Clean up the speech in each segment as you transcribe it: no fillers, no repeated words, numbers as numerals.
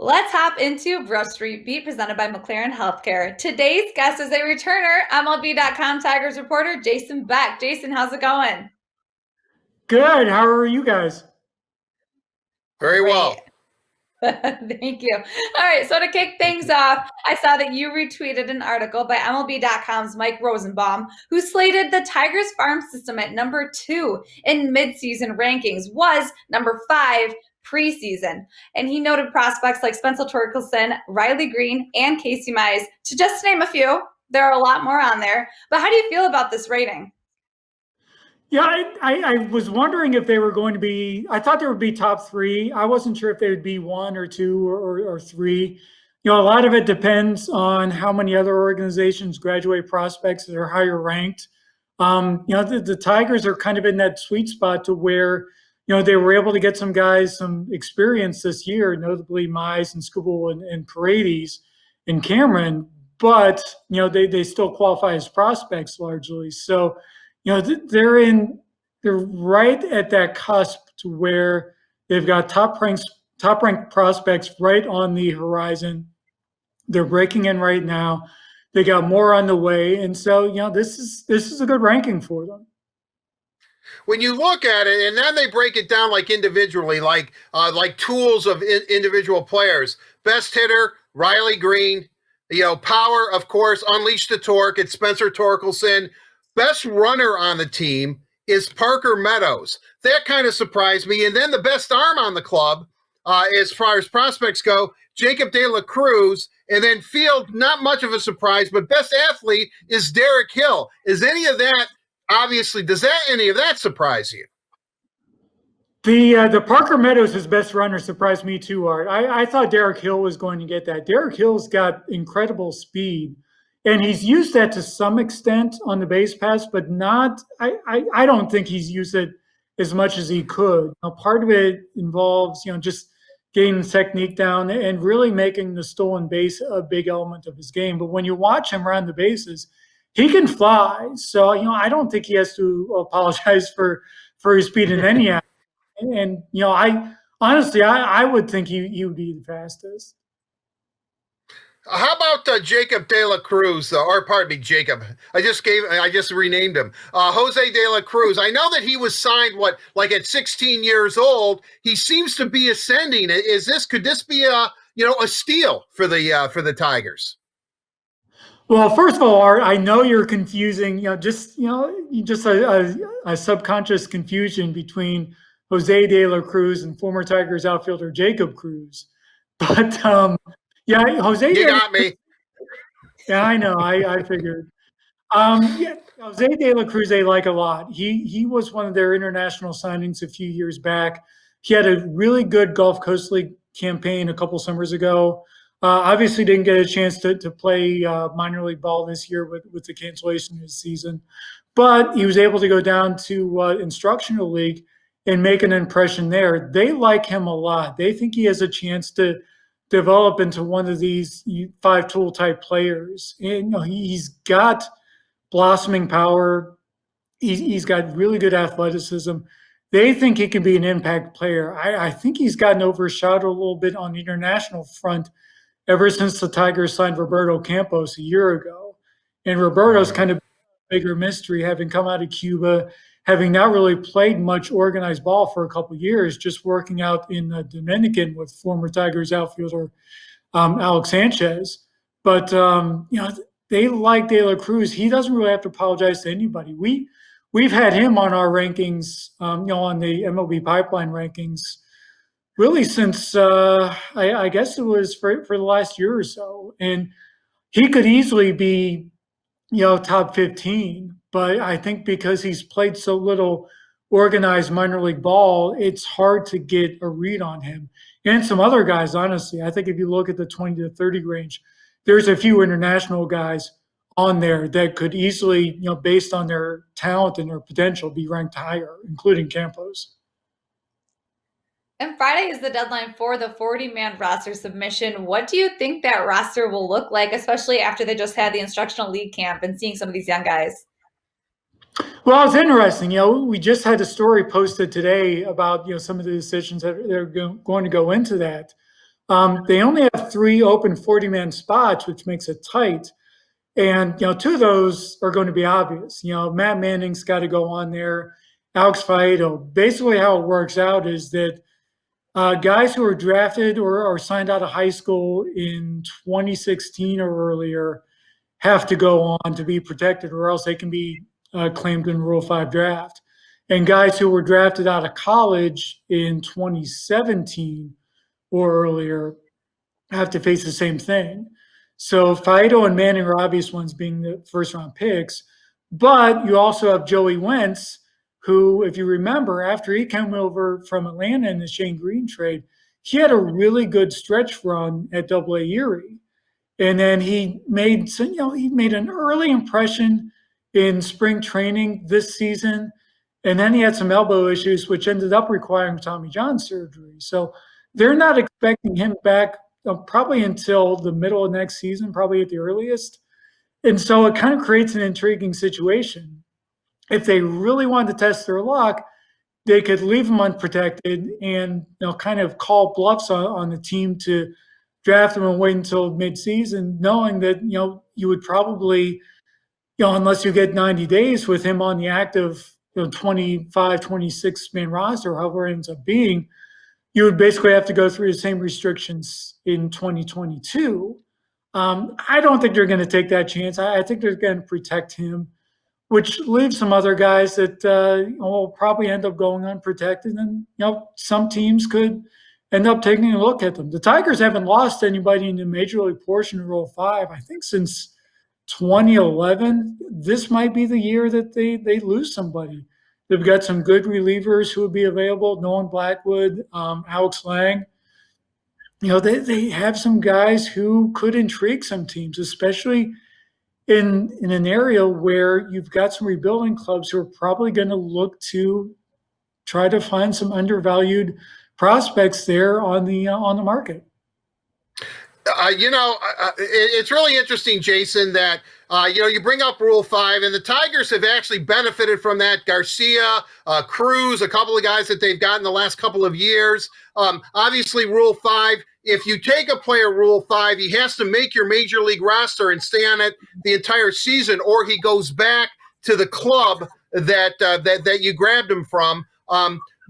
Let's hop into Brush Street Beat presented by McLaren Health Care. Today's guest is a returner, MLB.com Tigers reporter, Jason Beck. Jason, how's it going? Good. How are you guys? Very Great. well. Thank you. All right, so to kick things off, I saw that you retweeted an article by MLB.com's Mike Rosenbaum, who slated the Tigers farm system at number 2 in midseason rankings, was number 5 preseason. And he noted prospects like Spencer Torkelson, Riley Green, and Casey Mize, to just name a few. There are a lot more on there. But how do you feel about this rating? Yeah, I was wondering if they were going to be, I thought they would be top three. I wasn't sure if they would be one or two or three. A lot of it depends on how many other organizations graduate prospects that are higher ranked. The Tigers are kind of in that sweet spot to where, they were able to get some guys some experience this year, notably Mize and Skubal and Paredes and Cameron, but, they still qualify as prospects largely. So, they're right at that cusp to where they've got top ranked prospects right on the horizon. They're breaking in right now. They got more on the way, and so this is a good ranking for them. When you look at it, and then they break it down like individually, like tools of individual players. Best hitter, Riley Green. Power, of course, unleash the torque. It's Spencer Torkelson. Best runner on the team is Parker Meadows. That kind of surprised me. And then the best arm on the club, as far as prospects go, Jacob De La Cruz. And then field, not much of a surprise, but best athlete is Derek Hill. Is any of that, obviously, any of that surprise you? The Parker Meadows, his best runner, surprised me too, Art. I thought Derek Hill was going to get that. Derek Hill's got incredible speed, and he's used that to some extent on the base pass, but not. I don't think he's used it as much as he could. Now, part of it involves just getting the technique down and really making the stolen base a big element of his game. But when you watch him around the bases, he can fly. So I don't think he has to apologize for his speed in any aspect. And I honestly, I would think he would be the fastest. How about Jacob De La Cruz, or pardon me, Jacob? I just renamed him. Jose De La Cruz. I know that he was signed at 16 years old. He seems to be ascending. Could this be a steal for the Tigers? Well, first of all, Art, I know you're confusing, just a subconscious confusion between Jose De La Cruz and former Tigers outfielder Jacob Cruz. But yeah, Jose. You got me. Yeah, I know. I figured. Yeah, Jose De La Cruz they like a lot. He was one of their international signings a few years back. He had a really good Gulf Coast League campaign a couple summers ago. Obviously, didn't get a chance to play minor league ball this year with the cancellation of his season, but he was able to go down to instructional league and make an impression there. They like him a lot. They think he has a chance to develop into one of these five-tool type players. And he's got blossoming power. He's got really good athleticism. They think he can be an impact player. I think he's gotten overshadowed a little bit on the international front ever since the Tigers signed Roberto Campos a year ago. And Roberto's kind of a bigger mystery, having come out of Cuba, having not really played much organized ball for a couple of years, just working out in the Dominican with former Tigers outfielder Alex Sanchez. But they like De La Cruz. He doesn't really have to apologize to anybody. We've had him on our rankings, on the MLB pipeline rankings, really since I guess it was for the last year or so. And he could easily be, top 15. But I think because he's played so little organized minor league ball, it's hard to get a read on him. And some other guys, honestly, I think if you look at the 20 to 30 range, there's a few international guys on there that could easily, based on their talent and their potential, be ranked higher, including Campos. And Friday is the deadline for the 40-man roster submission. What do you think that roster will look like, especially after they just had the instructional league camp and seeing some of these young guys? Well, it's interesting. We just had a story posted today about some of the decisions that are going to go into that. They only have 3 open 40-man spots, which makes it tight. And, 2 of those are going to be obvious. Matt Manning's got to go on there. Alex Faedo. Basically, how it works out is that guys who are drafted or signed out of high school in 2016 or earlier have to go on to be protected, or else they can be claimed in Rule 5 draft. And guys who were drafted out of college in 2017 or earlier have to face the same thing. So Faedo and Manning are obvious ones, being the first round picks. But you also have Joey Wentz, who, if you remember, after he came over from Atlanta in the Shane Green trade, he had a really good stretch run at Double A Erie. And then he made an early impression in spring training this season. And then he had some elbow issues, which ended up requiring Tommy John surgery. So they're not expecting him back probably until the middle of next season, probably at the earliest. And so it kind of creates an intriguing situation. If they really wanted to test their luck, they could leave him unprotected and kind of call bluffs on the team to draft him and wait until midseason, knowing that you would probably, unless you get 90 days with him on the active 25, 26 man roster, however it ends up being, you would basically have to go through the same restrictions in 2022. I don't think they're going to take that chance. I think they're going to protect him, which leaves some other guys that will probably end up going unprotected. And, some teams could end up taking a look at them. The Tigers haven't lost anybody in the major league portion of Rule 5, I think, since 2011. This might be the year that they lose somebody. They've got some good relievers who would be available. Nolan Blackwood, Alex Lang. They have some guys who could intrigue some teams, especially in an area where you've got some rebuilding clubs who are probably going to look to try to find some undervalued prospects there on the market. It's really interesting, Jason, that, you bring up Rule 5, and the Tigers have actually benefited from that. Garcia, Cruz, a couple of guys that they've gotten the last couple of years. Obviously, Rule 5, if you take a player Rule 5, he has to make your major league roster and stay on it the entire season, or he goes back to the club that you grabbed him from.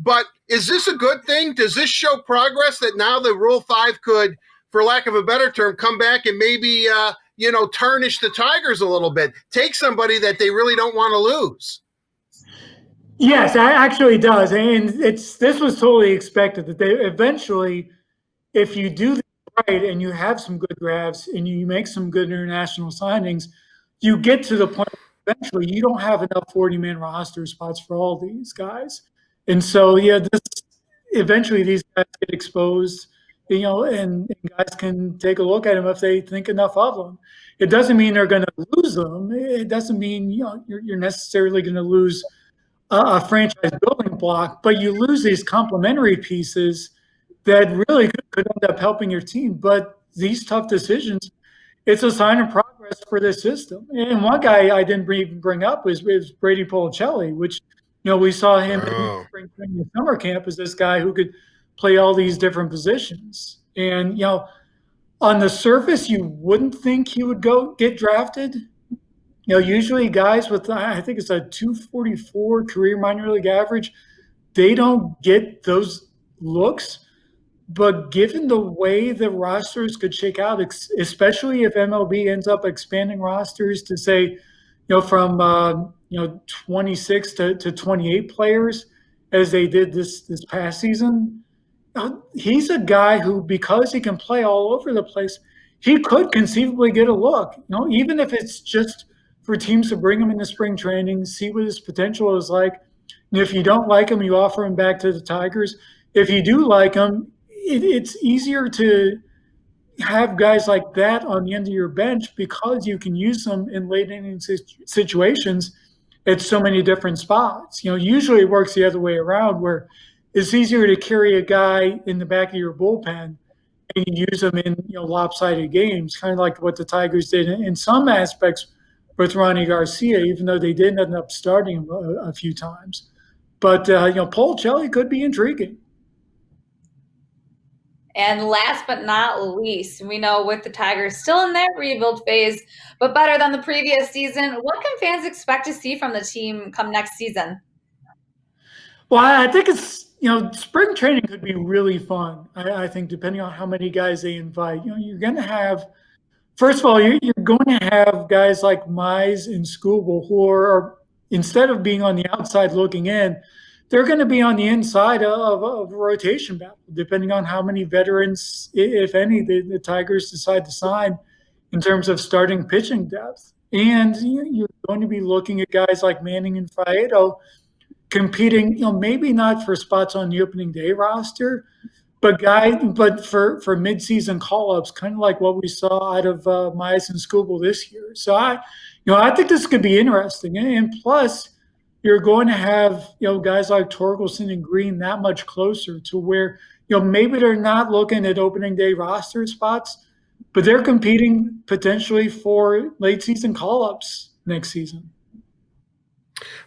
But is this a good thing? Does this show progress that now the Rule 5 could, for lack of a better term, come back and maybe, tarnish the Tigers a little bit, take somebody that they really don't want to lose? Yes, it actually does. And this was totally expected that they eventually, if you do this right and you have some good drafts and you make some good international signings, you get to the point where eventually you don't have enough 40-man roster spots for all these guys. And so, eventually these guys get exposed, and guys can take a look at them if they think enough of them. It doesn't mean they're going to lose them. It doesn't mean you're necessarily going to lose a franchise building block, but you lose these complementary pieces that really could end up helping your team. But these tough decisions, it's a sign of progress for this system. And one guy I didn't even bring up was Brady Policelli, which we saw him in spring training and summer camp as this guy who could play all these different positions. And on the surface, you wouldn't think he would get drafted. Usually guys with, I think it's a 244 career minor league average, they don't get those looks. But given the way the rosters could shake out, especially if MLB ends up expanding rosters to say, from 26 to 28 players, as they did this past season, he's a guy who, because he can play all over the place, he could conceivably get a look. Even if it's just for teams to bring him into spring training, see what his potential is like. And if you don't like him, you offer him back to the Tigers. If you do like him, it's easier to have guys like that on the end of your bench because you can use them in late inning situations at so many different spots. Usually it works the other way around, where it's easier to carry a guy in the back of your bullpen and you use them in lopsided games, kind of like what the Tigers did in some aspects with Ronnie Garcia, even though they did end up starting him a few times. But Policelli could be intriguing. And last but not least, we know with the Tigers still in that rebuild phase, but better than the previous season, what can fans expect to see from the team come next season? Well, I think spring training could be really fun. I think depending on how many guys they invite, you're going to have, first of all, you're going to have guys like Mize and Scooble who are, instead of being on the outside looking in, they're going to be on the inside of a rotation battle, depending on how many veterans, if any, the Tigers decide to sign in terms of starting pitching depth. And you're going to be looking at guys like Manning and Faedo competing, maybe not for spots on the opening day roster, but for midseason call-ups, kind of like what we saw out of Mize and Scooble this year. So I think this could be interesting, and plus you're going to have guys like Torkelson and Green that much closer to where maybe they're not looking at opening day roster spots, but they're competing potentially for late season call-ups next season.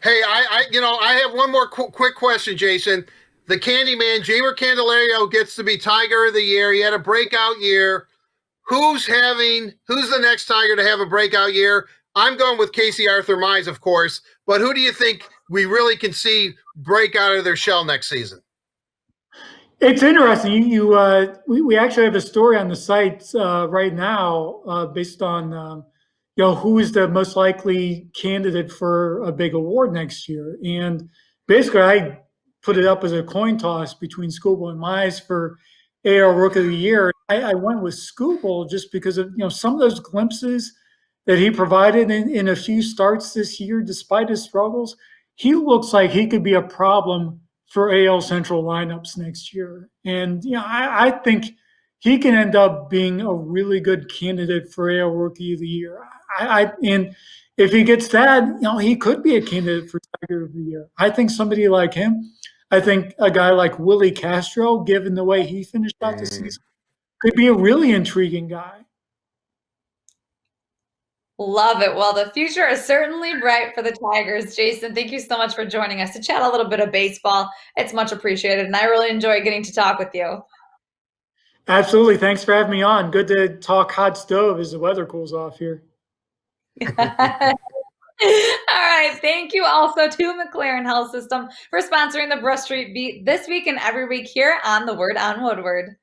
Hey, I have one more quick question, Jason. The Candyman, Jamer Candelario, gets to be Tiger of the Year. He had a breakout year. Who's the next Tiger to have a breakout year? I'm going with Casey Arthur Mize, of course. But who do you think we really can see break out of their shell next season? It's interesting. We actually have a story on the site right now based on who is the most likely candidate for a big award next year. And basically, I put it up as a coin toss between Scooble and Mize for AL Rookie of the Year. I went with Scooble just because of some of those glimpses that he provided in a few starts this year, despite his struggles. He looks like he could be a problem for AL Central lineups next year. And I think he can end up being a really good candidate for AL Rookie of the Year. And if he gets that, he could be a candidate for Tiger of the Year. I think somebody like him, I think a guy like Willie Castro, given the way he finished out the season, could be a really intriguing guy. Love it. Well, the future is certainly bright for the Tigers. Jason, thank you so much for joining us to chat a little bit of baseball. It's much appreciated, and I really enjoy getting to talk with you. Absolutely. Thanks for having me on. Good to talk hot stove as the weather cools off here. All right. Thank you also to McLaren Health System for sponsoring the Brush Street Beat this week and every week here on The Word on Woodward.